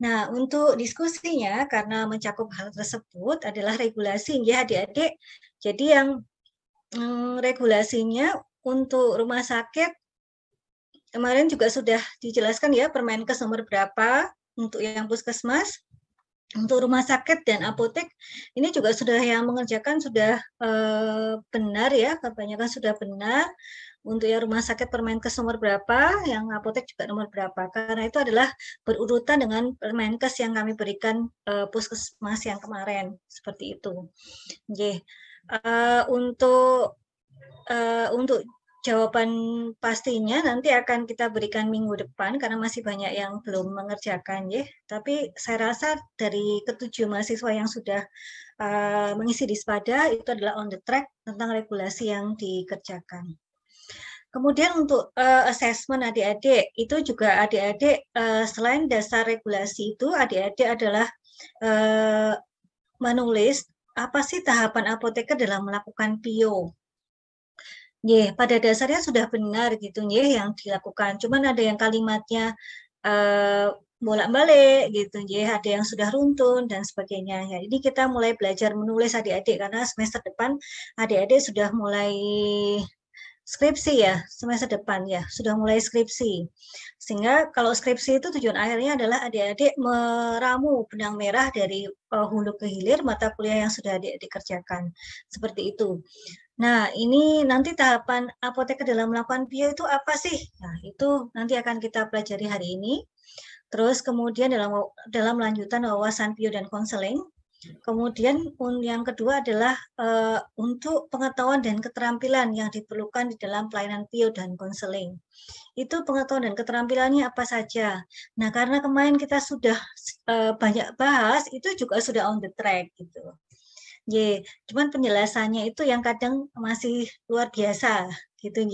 Nah, untuk diskusinya karena mencakup hal tersebut adalah regulasi ya adik-adik. Jadi yang regulasinya untuk rumah sakit kemarin juga sudah dijelaskan ya Permenkes nomor berapa untuk yang puskesmas. Untuk rumah sakit dan apotek ini juga sudah yang mengerjakan sudah benar ya, kebanyakan sudah benar. Untuk yang rumah sakit Permenkes nomor berapa, yang apotek juga nomor berapa. Karena itu adalah berurutan dengan Permenkes yang kami berikan puskesmas yang kemarin, seperti itu. Oke. Untuk jawaban pastinya nanti akan kita berikan minggu depan karena masih banyak yang belum mengerjakan ya. Tapi saya rasa dari ketujuh mahasiswa yang sudah mengisi di Spada itu adalah on the track tentang regulasi yang dikerjakan. Kemudian untuk assessment adik-adik itu juga adik-adik selain dasar regulasi itu adik-adik adalah menulis apa sih tahapan apoteker dalam melakukan PIO. Pada dasarnya sudah benar gitu yang dilakukan. Cuman ada yang kalimatnya bolak-balik gitu ada yang sudah runtun dan sebagainya. Ya, ini kita mulai belajar menulis adik-adik karena semester depan adik-adik sudah mulai skripsi ya, semester depan ya, sudah mulai skripsi. Sehingga kalau skripsi itu tujuan akhirnya adalah adik-adik meramu benang merah dari hulu ke hilir mata kuliah yang sudah adik-adik kerjakan. Seperti itu. Nah, ini nanti tahapan apoteker dalam melakukan PIO itu apa sih? Nah, itu nanti akan kita pelajari hari ini. Terus kemudian dalam lanjutan wawasan PIO dan konseling. Kemudian yang kedua adalah untuk pengetahuan dan keterampilan yang diperlukan di dalam pelayanan PIO dan konseling. Itu pengetahuan dan keterampilannya apa saja. Nah, karena kemarin kita sudah banyak bahas, itu juga sudah on the track gitu. Cuman penjelasannya itu yang kadang masih luar biasa gitu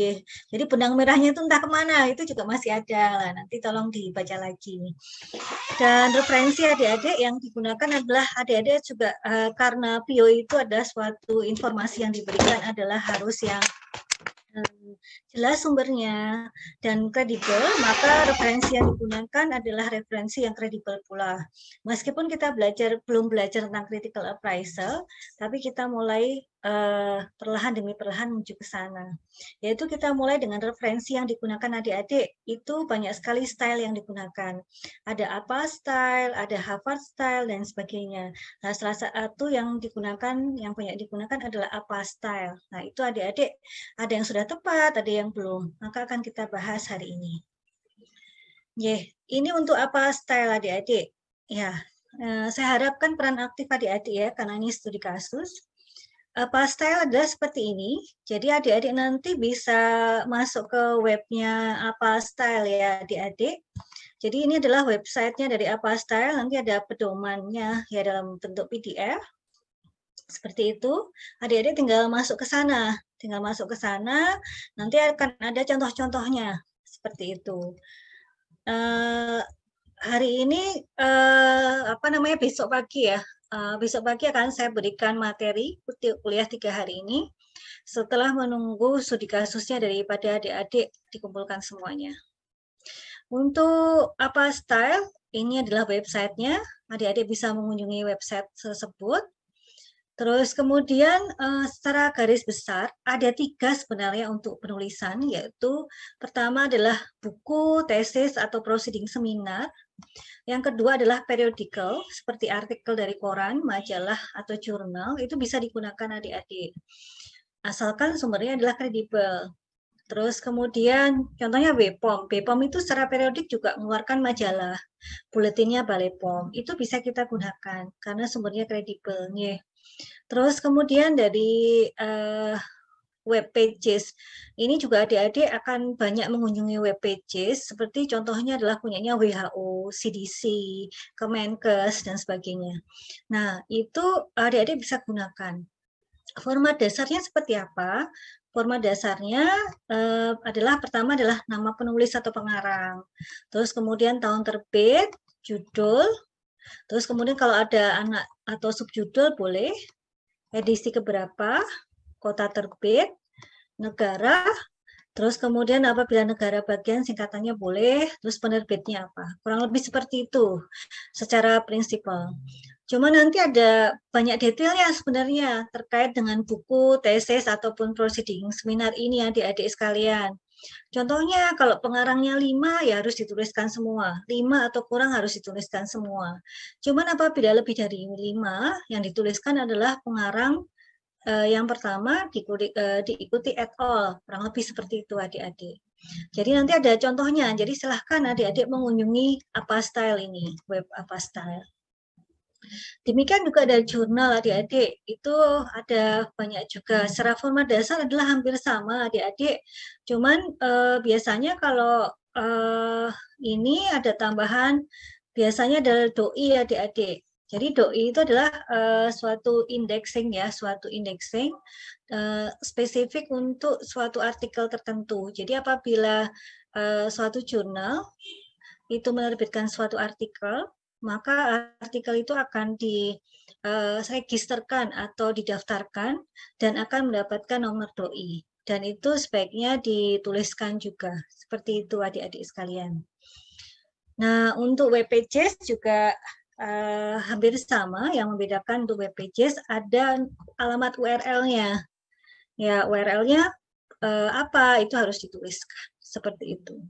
Jadi benang merahnya itu entah kemana, itu juga masih ada lah. Nanti tolong dibaca lagi. Dan referensi adik-adik yang digunakan adalah adik-adik juga karena PIO itu ada suatu informasi yang diberikan adalah harus yang jelas sumbernya dan kredibel, maka referensi yang digunakan adalah referensi yang kredibel pula. Meskipun kita belum belajar tentang critical appraisal, tapi kita mulai perlahan demi perlahan menuju ke sana. Yaitu kita mulai dengan referensi yang digunakan adik-adik, itu banyak sekali style yang digunakan. Ada apa style, ada Harvard style, dan sebagainya. Nah, salah satu yang banyak digunakan adalah apa style. Nah, itu adik-adik ada yang sudah tepat, ada yang belum. Maka akan kita bahas hari ini. Ini untuk apa style adik-adik? Ya, saya harapkan peran aktif adik-adik ya, karena ini studi kasus. Apa style adalah seperti ini. Jadi adik-adik nanti bisa masuk ke webnya apa style ya adik-adik. Jadi ini adalah websitenya dari apa style. Nanti ada pedomannya ya dalam bentuk PDF. Seperti itu. Adik-adik tinggal masuk ke sana. Nanti akan ada contoh-contohnya seperti itu. Hari ini besok pagi ya. Besok pagi akan saya berikan materi kuliah 3 hari ini. Setelah menunggu studi kasusnya daripada adik-adik dikumpulkan semuanya. Untuk apa style, ini adalah websitenya. Adik-adik bisa mengunjungi website tersebut. Terus kemudian secara garis besar ada 3 sebenarnya untuk penulisan, yaitu pertama adalah buku, tesis, atau proceeding seminar. Yang kedua adalah periodical, seperti artikel dari koran, majalah, atau jurnal, itu bisa digunakan adik-adik. Asalkan sumbernya adalah kredibel. Terus kemudian contohnya BPOM. BPOM itu secara periodik juga mengeluarkan majalah. Buletinnya Balai POM. Itu bisa kita gunakan karena sumbernya kredibel. Terus kemudian dari web pages. Ini juga adik-adik akan banyak mengunjungi web pages, seperti contohnya adalah punyanya WHO, CDC, Kemenkes, dan sebagainya. Nah, itu adik-adik bisa gunakan. Format dasarnya seperti apa? Format dasarnya pertama adalah nama penulis atau pengarang. Terus kemudian tahun terbit, judul. Terus kemudian kalau ada anak atau subjudul boleh. Edisi keberapa, kota terbit, negara, Terus kemudian apabila negara bagian singkatannya boleh, terus penerbitnya apa. Kurang lebih seperti itu secara prinsipal. Cuma nanti ada banyak detailnya sebenarnya terkait dengan buku, tesis, ataupun proceeding seminar ini adik-adik sekalian. Contohnya kalau pengarangnya 5 ya harus dituliskan semua. 5 atau kurang harus dituliskan semua. Cuman apabila lebih dari 5 yang dituliskan adalah pengarang yang pertama diikuti et al. Kurang lebih seperti itu adik-adik. Jadi nanti ada contohnya. Jadi silahkan adik-adik mengunjungi apa style ini, web apa style. Demikian juga ada jurnal adik-adik, itu ada banyak juga. Secara format dasar adalah hampir sama adik-adik, cuman biasanya kalau ini ada tambahan, biasanya adalah doi adik-adik. Jadi doi itu adalah suatu indexing ya, suatu indexing spesifik untuk suatu artikel tertentu. Jadi apabila suatu jurnal itu menerbitkan suatu artikel, maka artikel itu akan diregisterkan atau didaftarkan dan akan mendapatkan nomor doi. Dan itu sebaiknya dituliskan juga. Seperti itu adik-adik sekalian. Nah, untuk WPJS juga hampir sama. Yang membedakan untuk WPJS ada alamat URL-nya. Ya, URL-nya apa? Itu harus dituliskan. Seperti itu.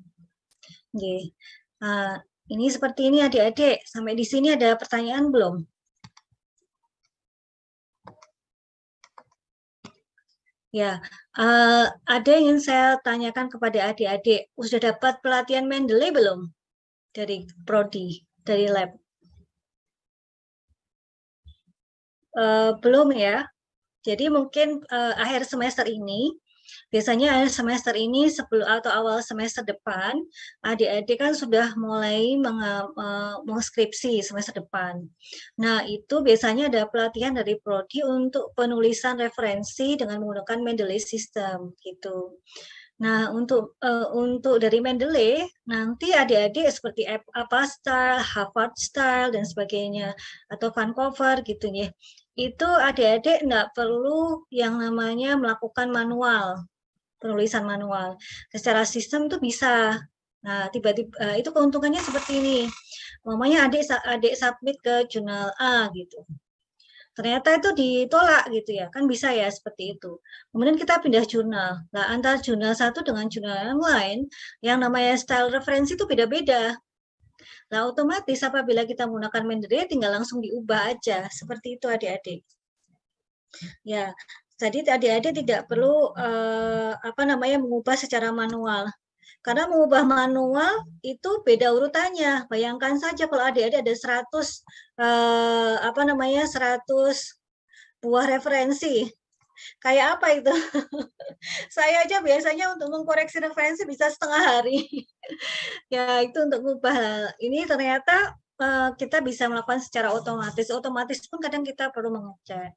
Oke. Nah, ini seperti ini adik-adik. Sampai di sini ada pertanyaan belum? Ya, ada yang ingin saya tanyakan kepada adik-adik. Sudah dapat pelatihan Mendeley belum? Dari Prodi, dari lab? Belum ya. Jadi mungkin akhir semester ini, biasanya akhir semester ini sebelum atau awal semester depan, adik-adik kan sudah mulai mengeskripsi semester depan. Nah, itu biasanya ada pelatihan dari Prodi untuk penulisan referensi dengan menggunakan Mendeley System gitu. Nah, untuk dari Mendeley, nanti adik-adik seperti apa style, Harvard style dan sebagainya, atau Vancouver gitu ya. Itu adik-adik nggak perlu yang namanya melakukan manual, penulisan manual. Secara sistem itu bisa. Nah, tiba-tiba itu keuntungannya seperti ini. Mamanya adik submit ke jurnal A gitu. Ternyata itu ditolak gitu ya, kan bisa ya seperti itu. Kemudian kita pindah jurnal. Nah, antara jurnal satu dengan jurnal yang lain, yang namanya style referensi itu beda-beda. Nah, otomatis apabila kita menggunakan Mendeley tinggal langsung diubah aja. Seperti itu adik-adik. Ya, jadi adik-adik tidak perlu mengubah secara manual. Karena mengubah manual itu beda urutannya. Bayangkan saja kalau adik-adik ada 100 100 buah referensi. Kayak apa itu? Saya aja biasanya untuk mengkoreksi referensi bisa setengah hari. Ya, itu untuk mengubah. Ini ternyata kita bisa melakukan secara otomatis. Otomatis pun kadang kita perlu mengecek.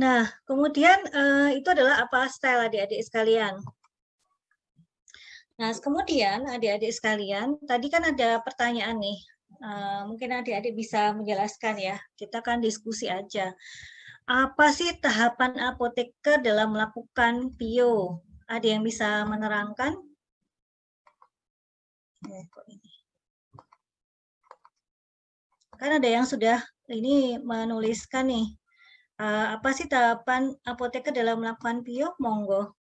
Nah, kemudian itu adalah apa style adik-adik sekalian. Nah, kemudian adik-adik sekalian, tadi kan ada pertanyaan nih. Mungkin adik-adik bisa menjelaskan ya. Kita kan diskusi aja. Apa sih tahapan apoteker dalam melakukan PIO? Ada yang bisa menerangkan? Kan ada yang sudah ini menuliskan nih. Apa sih tahapan apoteker dalam melakukan PIO? Monggo.